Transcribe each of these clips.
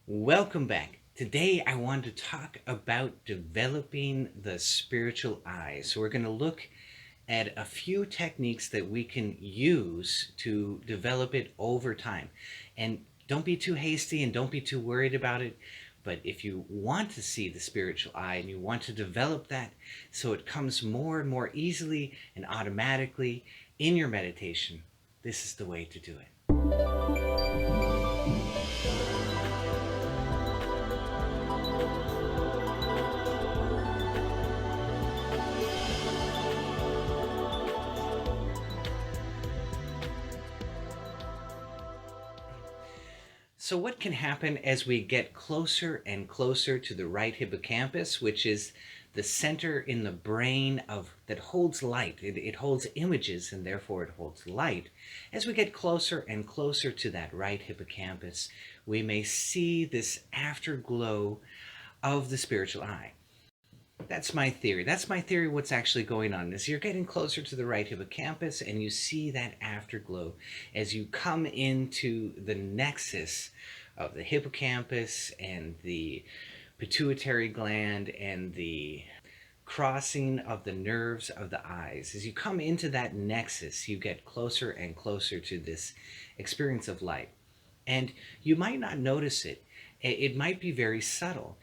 Welcome back. Today I want to talk about developing the spiritual eye. So we're going to look at a few techniques that we can use to develop it over time. And don't be too hasty and don't be too worried about it. But if you want to see the spiritual eye and you want to develop that so it comes more and more easily and automatically in your meditation, this is the way to do it. So what can happen as we get closer and closer to the right hippocampus, which is the center in the brain of that holds light. It holds images and therefore it holds light. As we get closer and closer to that right hippocampus, we may see this afterglow of the spiritual eye. That's my theory. That's my theory. What's actually going on is you're getting closer to the right hippocampus and you see that afterglow as you come into the nexus of the hippocampus and the pituitary gland and the crossing of the nerves of the eyes. As you come into that nexus, you get closer and closer to this experience of light. And you might not notice it. It might be very subtle.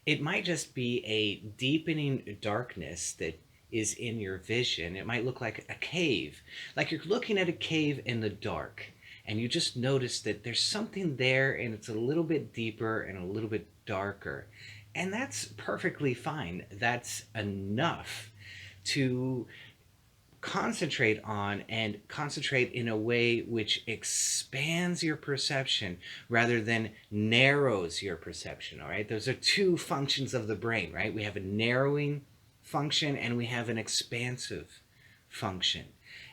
It might just be a deepening darkness that is in your vision. It might look like a cave, like you're looking at a cave in the dark, and you just notice that there's something there and it's a little bit deeper and a little bit darker. And that's perfectly fine. That's enough to concentrate on and concentrate in a way which expands your perception rather than narrows your perception. All right, those are two functions of the brain, right? We have a narrowing function and we have an expansive function,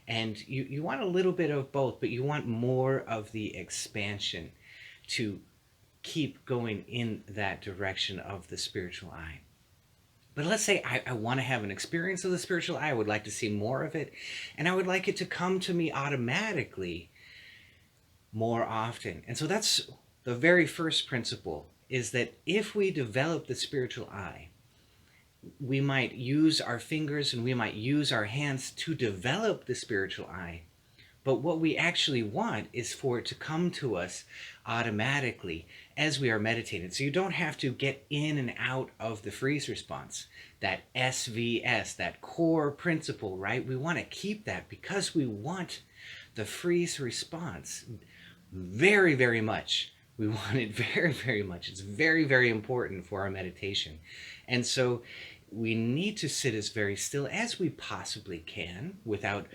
and you want a little bit of both, but you want more of the expansion to keep going in that direction of the spiritual eye. But let's say I want to have an experience of the spiritual eye. I would like to see more of it. And I would like it to come to me automatically more often. And so that's the very first principle, is that if we develop the spiritual eye, we might use our fingers and we might use our hands to develop the spiritual eye. But what we actually want is for it to come to us automatically as we are meditating. So you don't have to get in and out of the freeze response, that SVS, that core principle, right? We want to keep that because we want the freeze response very, very much. We want it very, very much. It's very, very important for our meditation. And so we need to sit as very still as we possibly can without,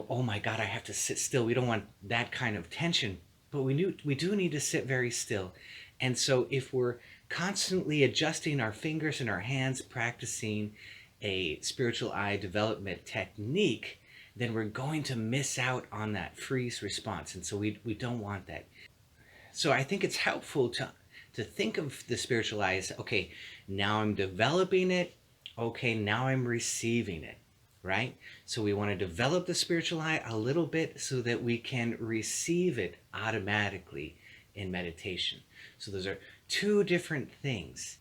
oh my God, I have to sit still. We don't want that kind of tension, but we do need to sit very still. And so if we're constantly adjusting our fingers and our hands, practicing a spiritual eye development technique, then we're going to miss out on that freeze response. And so we don't want that. So I think it's helpful to think of the spiritual eye as, okay, now I'm developing it. Okay, now I'm receiving it. Right? So we want to develop the spiritual eye a little bit so that we can receive it automatically in meditation. So those are two different things.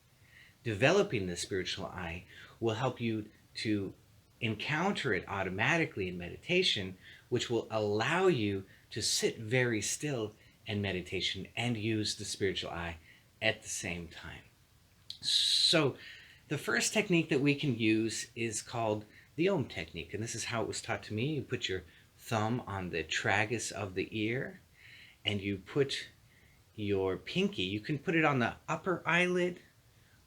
Developing the spiritual eye will help you to encounter it automatically in meditation, which will allow you to sit very still in meditation and use the spiritual eye at the same time. So the first technique that we can use is called the Om technique, and this is how it was taught to me. You put your thumb on the tragus of the ear, and you put your pinky, you can put it on the upper eyelid,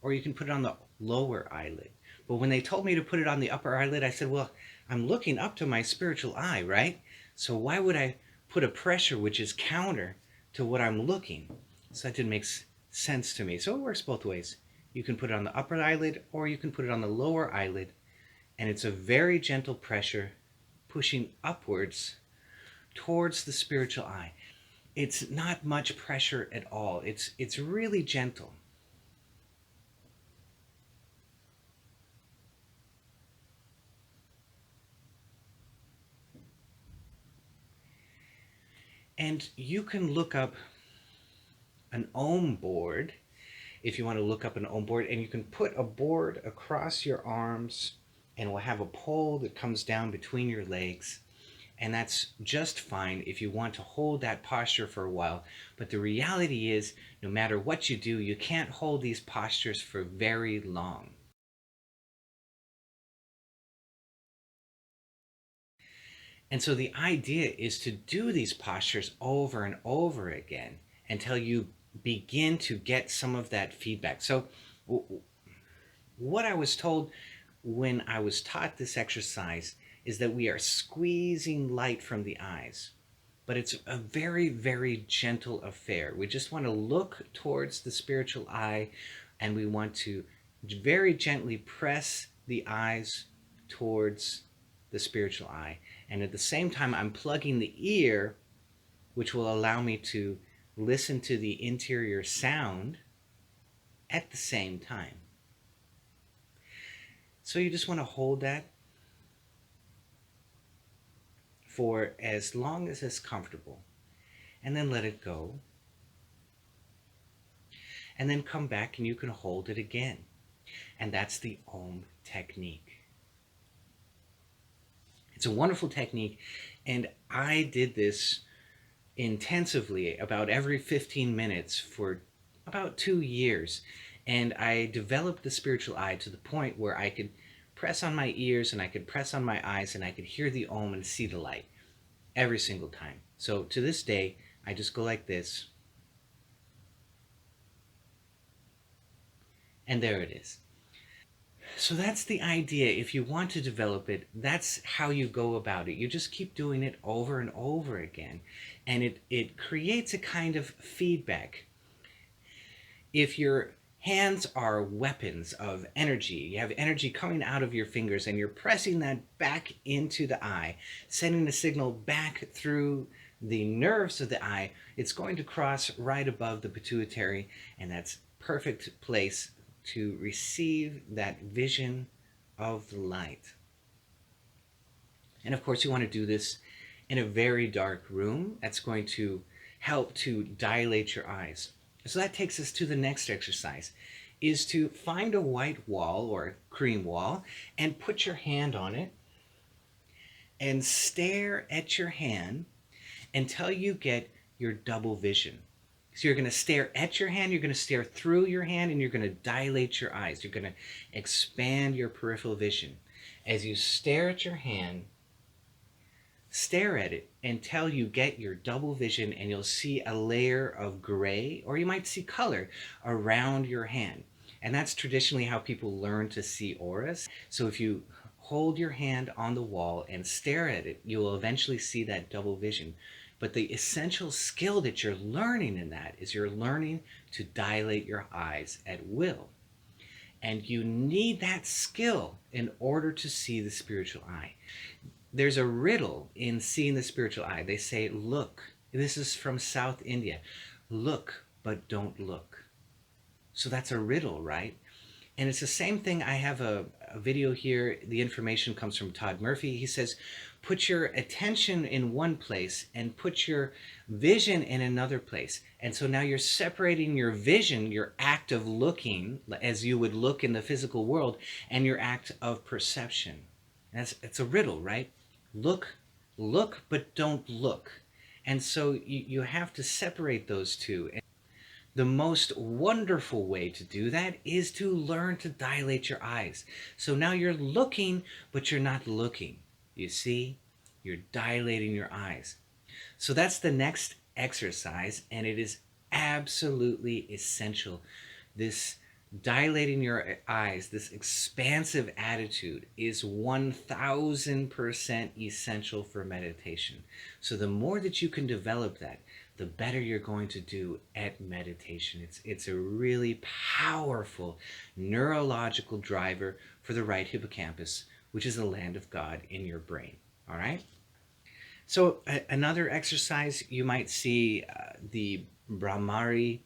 or you can put it on the lower eyelid. But when they told me to put it on the upper eyelid, I said, well, I'm looking up to my spiritual eye, right? So why would I put a pressure which is counter to what I'm looking? So that didn't make sense to me. So it works both ways. You can put it on the upper eyelid, or you can put it on the lower eyelid. And it's a very gentle pressure pushing upwards towards the spiritual eye. It's not much pressure at all. It's really gentle. And you can look up an Om board, if you want to look up an Om board, and you can put a board across your arms, and we'll have a pole that comes down between your legs. And that's just fine if you want to hold that posture for a while. But the reality is, no matter what you do, you can't hold these postures for very long. And so the idea is to do these postures over and over again until you begin to get some of that feedback. So, what I was told when I was taught this exercise is that we are squeezing light from the eyes, but it's a very, very gentle affair. We just want to look towards the spiritual eye, and we want to very gently press the eyes towards the spiritual eye. And at the same time, I'm plugging the ear, which will allow me to listen to the interior sound at the same time. So you just want to hold that for as long as it's comfortable, and then let it go. And then come back and you can hold it again. And that's the Om technique. It's a wonderful technique, and I did this intensively about every 15 minutes for about 2 years. And I developed the spiritual eye to the point where I could press on my ears and I could press on my eyes and I could hear the Om and see the light every single time. So to this day, I just go like this. And there it is. So that's the idea. If you want to develop it, that's how you go about it. You just keep doing it over and over again. And it creates a kind of feedback. If your hands are weapons of energy, you have energy coming out of your fingers and you're pressing that back into the eye, sending the signal back through the nerves of the eye, it's going to cross right above the pituitary, and that's perfect place to receive that vision of the light. And of course, you want to do this in a very dark room. That's going to help to dilate your eyes. So that takes us to the next exercise, is to find a white wall or a cream wall and put your hand on it and stare at your hand until you get your double vision. So you're going to stare at your hand, you're going to stare through your hand, and you're going to dilate your eyes. You're going to expand your peripheral vision. As you stare at your hand, stare at it until you get your double vision, and you'll see a layer of gray, or you might see color around your hand. And that's traditionally how people learn to see auras. So if you hold your hand on the wall and stare at it, you will eventually see that double vision. But the essential skill that you're learning in that is you're learning to dilate your eyes at will. And you need that skill in order to see the spiritual eye. There's a riddle in seeing the spiritual eye. They say, look. This is from South India. Look, but don't look. So that's a riddle, right? And it's the same thing. I have a video here. The information comes from Todd Murphy. He says, put your attention in one place and put your vision in another place. And so now you're separating your vision, your act of looking, as you would look in the physical world, and your act of perception. It's a riddle, right? Look, but don't look. And so you have to separate those two. The most wonderful way to do that is to learn to dilate your eyes. So now you're looking, but you're not looking. You see? You're dilating your eyes. So that's the next exercise, and it is absolutely essential. This dilating your eyes, this expansive attitude, is 1000% essential for meditation. So the more that you can develop that, the better you're going to do at meditation. It's a really powerful neurological driver for the right hippocampus, which is the land of God in your brain. All right? So another exercise, you might see the Brahmari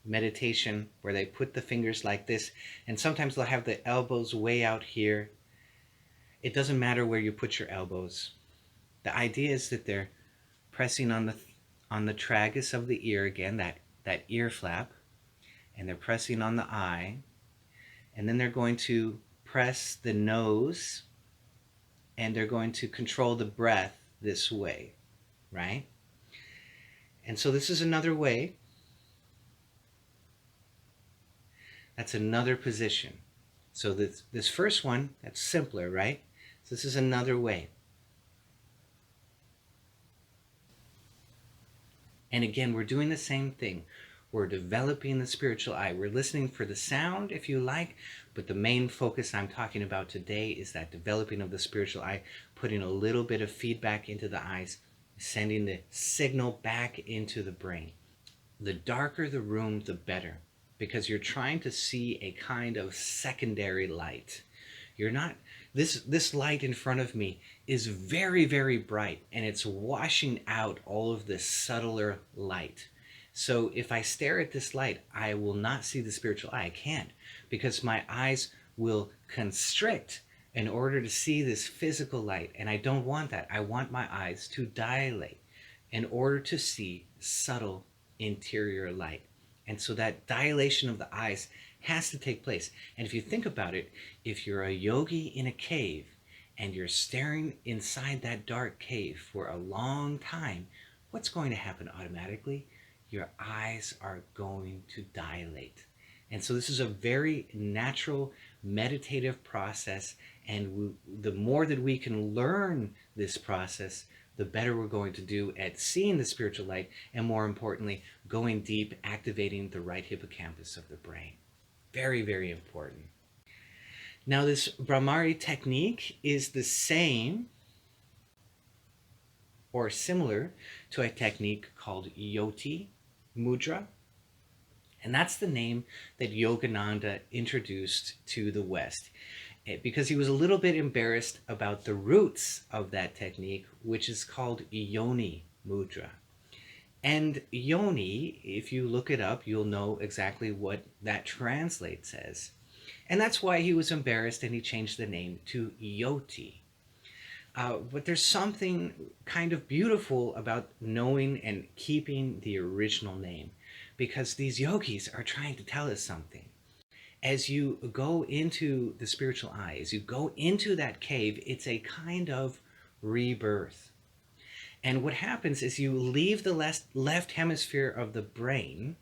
meditation, where they put the fingers like this, and sometimes they'll have the elbows way out here. It doesn't matter where you put your elbows. The idea is that they're pressing on the tragus of the ear, again, that that ear flap, and they're pressing on the eye, and then they're going to press the nose, and they're going to control the breath this way, right? And so this is another way. That's another position. So this first one, that's simpler, right? So this is another way. And again, we're doing the same thing. We're developing the spiritual eye. We're listening for the sound, if you like, but the main focus I'm talking about today is that developing of the spiritual eye, putting a little bit of feedback into the eyes, sending the signal back into the brain. The darker the room, the better, because you're trying to see a kind of secondary light. You're not, this light in front of me is very, very bright, and it's washing out all of this subtler light. So if I stare at this light, I will not see the spiritual eye. I can't, because my eyes will constrict in order to see this physical light, and I don't want that. I want my eyes to dilate in order to see subtle interior light. And so that dilation of the eyes has to take place. And if you think about it, if you're a yogi in a cave and you're staring inside that dark cave for a long time, what's going to happen automatically? Your eyes are going to dilate. And so this is a very natural meditative process, and the more that we can learn this process, the better we're going to do at seeing the spiritual light, and more importantly, going deep, activating the right hippocampus of the brain. Very, very important. Now, this Brahmari technique is the same or similar to a technique called Yoti mudra. And that's the name that Yogananda introduced to the West, because he was a little bit embarrassed about the roots of that technique, which is called Yoni mudra. And Yoni, if you look it up, you'll know exactly what that translates as. And that's why he was embarrassed, and he changed the name to Yoti. But there's something kind of beautiful about knowing and keeping the original name, because these yogis are trying to tell us something. As you go into the spiritual eye, as you go into that cave, it's a kind of rebirth. And what happens is you leave the left hemisphere of the brain,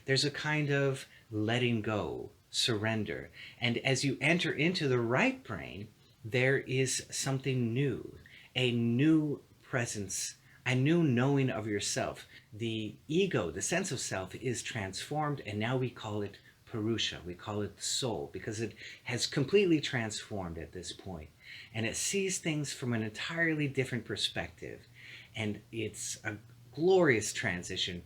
there's a kind of letting go, surrender. And as you enter into the right brain, there is something new, a new presence, a new knowing of yourself. The ego, the sense of self, is transformed, and now we call it Purusha. We call it the soul, because it has completely transformed at this point. And it sees things from an entirely different perspective. And it's a glorious transition.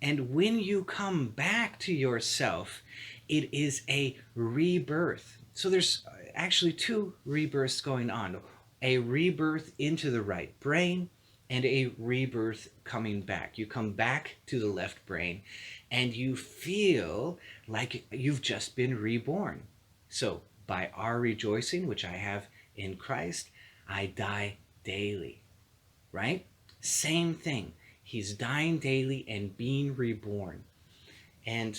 And when you come back to yourself, it is a rebirth. So there's actually two rebirths going on. A rebirth into the right brain, and a rebirth coming back. You come back to the left brain, and you feel like you've just been reborn. So by our rejoicing, which I have in Christ, I die daily, right? Same thing. He's dying daily and being reborn. And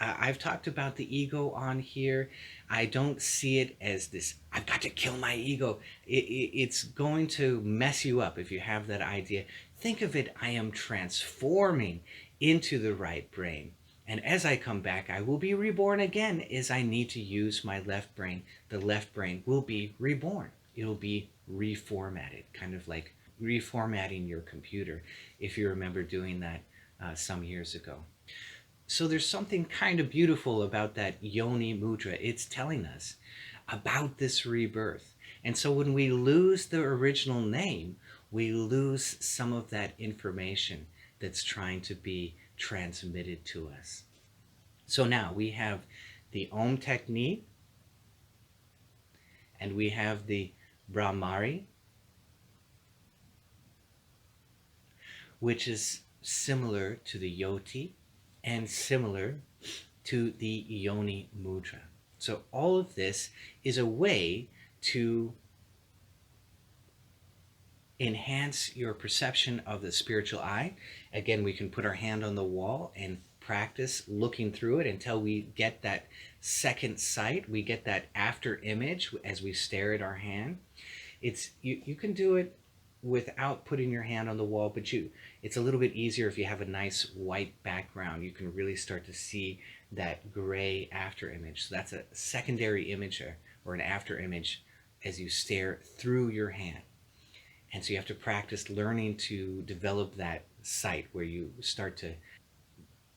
I've talked about the ego on here. I don't see it as this, I've got to kill my ego. It's going to mess you up if you have that idea. Think of it, I am transforming into the right brain. And as I come back, I will be reborn again, as I need to use my left brain. The left brain will be reborn. It'll be reformatted, kind of like reformatting your computer, if you remember doing that some years ago. So there's something kind of beautiful about that Yoni mudra. It's telling us about this rebirth. And so when we lose the original name, we lose some of that information that's trying to be transmitted to us. So now we have the Om technique, and we have the Brahmari, which is similar to the Yoti and similar to the Yoni mudra. So all of this is a way to enhance your perception of the spiritual eye. Again, we can put our hand on the wall and practice looking through it until we get that second sight. We get that after image as we stare at our hand. You can do it without putting your hand on the wall, but it's a little bit easier if you have a nice white background. You can really start to see that gray after image. So that's a secondary image or an after image as you stare through your hand. And so you have to practice learning to develop that sight where you start to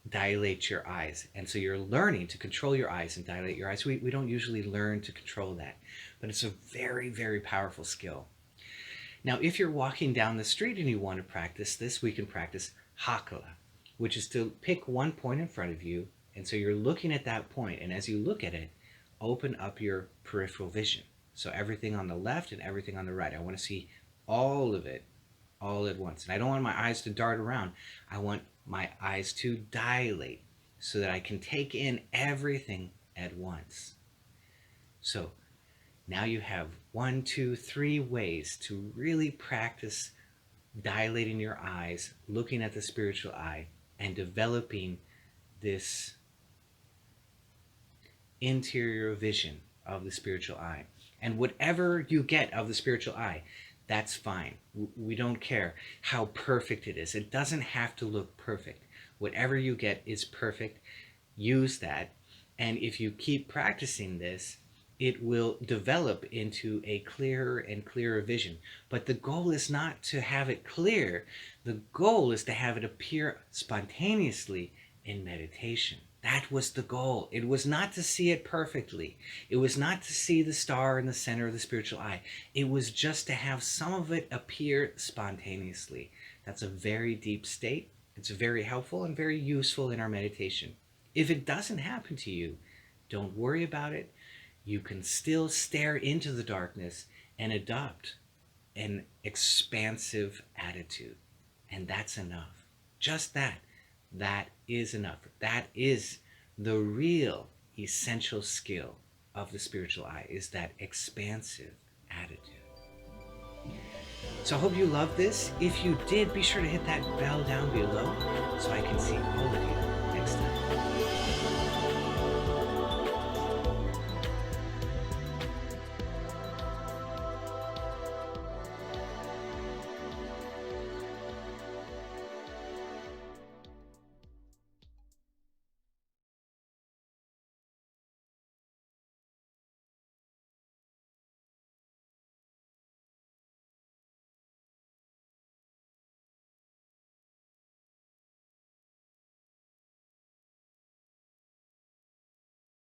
dilate your eyes. And so you're learning to control your eyes and dilate your eyes. We don't usually learn to control that, but it's a very, very powerful skill. Now, if you're walking down the street and you want to practice this, we can practice hakala, which is to pick one point in front of you. And so you're looking at that point, and as you look at it, open up your peripheral vision. So everything on the left and everything on the right. I want to see all of it all at once. And I don't want my eyes to dart around. I want my eyes to dilate so that I can take in everything at once. So now you have 1, 2, 3 ways to really practice dilating your eyes, looking at the spiritual eye, and developing this interior vision of the spiritual eye. And whatever you get of the spiritual eye, that's fine. We don't care how perfect it is. It doesn't have to look perfect. Whatever you get is perfect. Use that. And if you keep practicing this, it will develop into a clearer and clearer vision. But the goal is not to have it clear. The goal is to have it appear spontaneously in meditation. That was the goal. It was not to see it perfectly. It was not to see the star in the center of the spiritual eye. It was just to have some of it appear spontaneously. That's a very deep state. It's very helpful and very useful in our meditation. If it doesn't happen to you, don't worry about it. You can still stare into the darkness and adopt an expansive attitude. And that's enough. Just that. That is enough. That is the real essential skill of the spiritual eye, is that expansive attitude. So I hope you loved this. If you did, be sure to hit that bell down below so I can see all of you.